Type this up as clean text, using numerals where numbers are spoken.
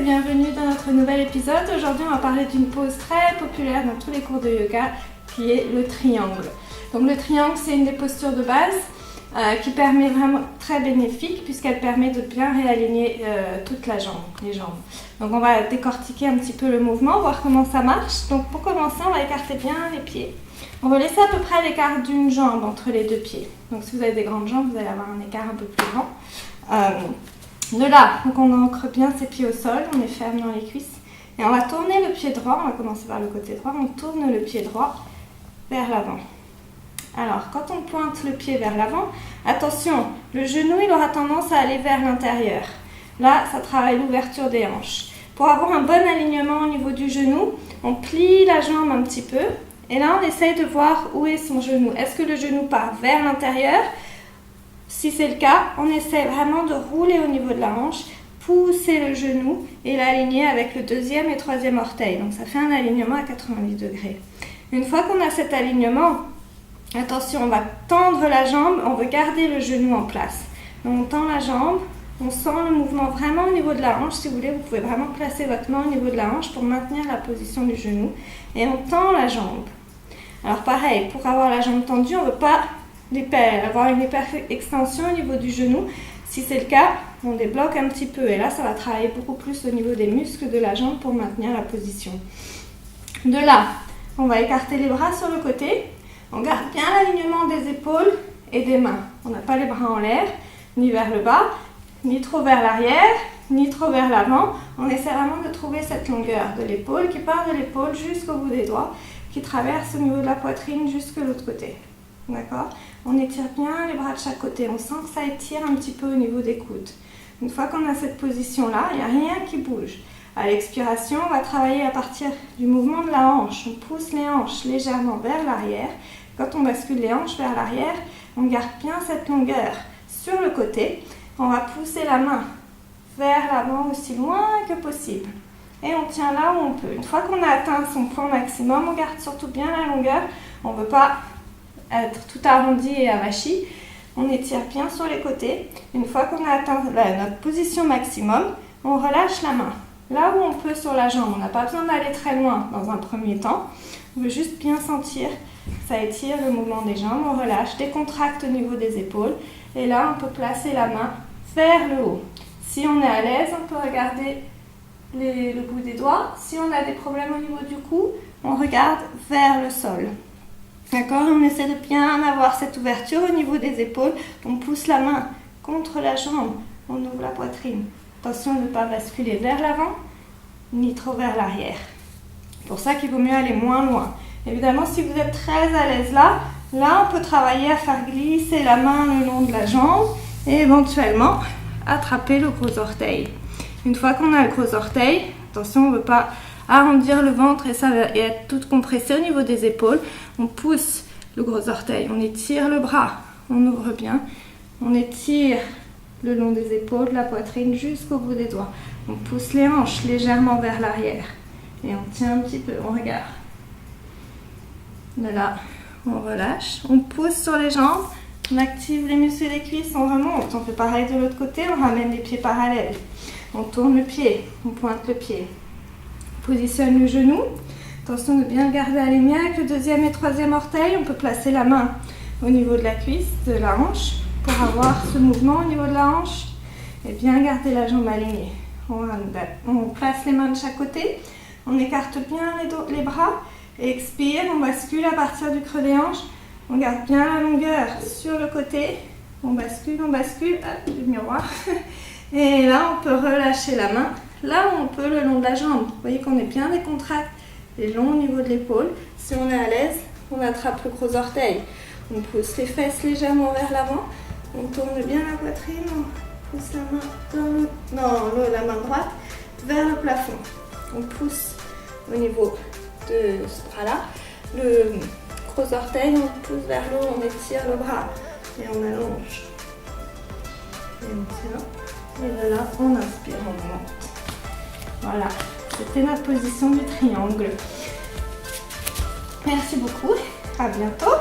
et bienvenue dans notre nouvel épisode. Aujourd'hui, on va parler d'une pose très populaire dans tous les cours de yoga qui est le triangle. Donc le triangle, c'est une des postures de base qui permet vraiment très bénéfique puisqu'elle permet de bien réaligner toute la jambe, les jambes. Donc on va décortiquer un petit peu le mouvement, voir comment ça marche. Donc pour commencer, on va écarter bien les pieds. On va laisser à peu près l'écart d'une jambe entre les deux pieds. Donc si vous avez des grandes jambes, vous allez avoir un écart un peu plus grand. De là, donc on ancre bien ses pieds au sol, on est ferme dans les cuisses. Et on va tourner le pied droit, on va commencer par le côté droit, on tourne le pied droit vers l'avant. Alors, quand on pointe le pied vers l'avant, attention, le genou il aura tendance à aller vers l'intérieur. Là, ça travaille l'ouverture des hanches. Pour avoir un bon alignement au niveau du genou, on plie la jambe un petit peu. Et là, on essaye de voir où est son genou. Est-ce que le genou part vers l'intérieur ? Si c'est le cas, on essaie vraiment de rouler au niveau de la hanche, pousser le genou et l'aligner avec le deuxième et troisième orteil. Donc ça fait un alignement à 90 degrés. Une fois qu'on a cet alignement, attention, on va tendre la jambe, on veut garder le genou en place. Donc on tend la jambe, on sent le mouvement vraiment au niveau de la hanche. Si vous voulez, vous pouvez vraiment placer votre main au niveau de la hanche pour maintenir la position du genou. Et on tend la jambe. Alors pareil, pour avoir la jambe tendue, on ne veut pas avoir une hyper extension au niveau du genou. Si c'est le cas, on débloque un petit peu et là ça va travailler beaucoup plus au niveau des muscles de la jambe pour maintenir la position. De là, on va écarter les bras sur le côté, on garde bien l'alignement des épaules et des mains. On n'a pas les bras en l'air, ni vers le bas, ni trop vers l'arrière, ni trop vers l'avant. On essaie vraiment de trouver cette longueur de l'épaule qui part de l'épaule jusqu'au bout des doigts, qui traverse au niveau de la poitrine jusque l'autre côté. D'accord ? On étire bien les bras de chaque côté. On sent que ça étire un petit peu au niveau des coudes. Une fois qu'on a cette position-là, il n'y a rien qui bouge. À l'expiration, on va travailler à partir du mouvement de la hanche. On pousse les hanches légèrement vers l'arrière. Quand on bascule les hanches vers l'arrière, on garde bien cette longueur sur le côté. On va pousser la main vers l'avant aussi loin que possible. Et on tient là où on peut. Une fois qu'on a atteint son point maximum, on garde surtout bien la longueur. On ne veut pas être tout arrondi et avachi. On étire bien sur les côtés. Une fois qu'on a atteint notre position maximum, on relâche la main. Là où on peut sur la jambe, on n'a pas besoin d'aller très loin dans un premier temps. On veut juste bien sentir, ça étire le mouvement des jambes. On relâche, décontracte au niveau des épaules. Et là, on peut placer la main vers le haut. Si on est à l'aise, on peut regarder le bout des doigts. Si on a des problèmes au niveau du cou, on regarde vers le sol. D'accord ? On essaie de bien avoir cette ouverture au niveau des épaules. On pousse la main contre la jambe. On ouvre la poitrine. Attention de ne pas basculer vers l'avant, ni trop vers l'arrière. C'est pour ça qu'il vaut mieux aller moins loin. Évidemment, si vous êtes très à l'aise là, on peut travailler à faire glisser la main le long de la jambe et éventuellement attraper le gros orteil. Une fois qu'on a le gros orteil, attention, on ne veut pas arrondir le ventre et ça va être tout compressé au niveau des épaules. On pousse le gros orteil, on étire le bras, on ouvre bien, on étire le long des épaules, la poitrine jusqu'au bout des doigts. On pousse les hanches légèrement vers l'arrière et on tient un petit peu, on regarde. De là, on relâche, on pousse sur les jambes, on active les muscles des cuisses, on remonte, on fait pareil de l'autre côté, on ramène les pieds parallèles. On tourne le pied, on pointe le pied. On positionne le genou. Attention de bien le garder aligné avec le deuxième et troisième orteil. On peut placer la main au niveau de la cuisse, de la hanche, pour avoir ce mouvement au niveau de la hanche et bien garder la jambe alignée. On place les mains de chaque côté. On écarte bien les bras. Et expire, on bascule à partir du creux des hanches. On garde bien la longueur sur le côté. On bascule. Hop, le miroir. Et là, on peut relâcher la main, là où on peut le long de la jambe. Vous voyez qu'on est bien décontracté et long au niveau de l'épaule. Si on est à l'aise, on attrape le gros orteil. On pousse les fesses légèrement vers l'avant. On tourne bien la poitrine. On pousse la main la main droite vers le plafond. On pousse au niveau de ce bras-là. Le gros orteil, on pousse vers le haut, on étire le bras et on allonge. Et on tient. Et de là, on inspire, on monte. Voilà, c'était notre position du triangle. Merci beaucoup, à bientôt.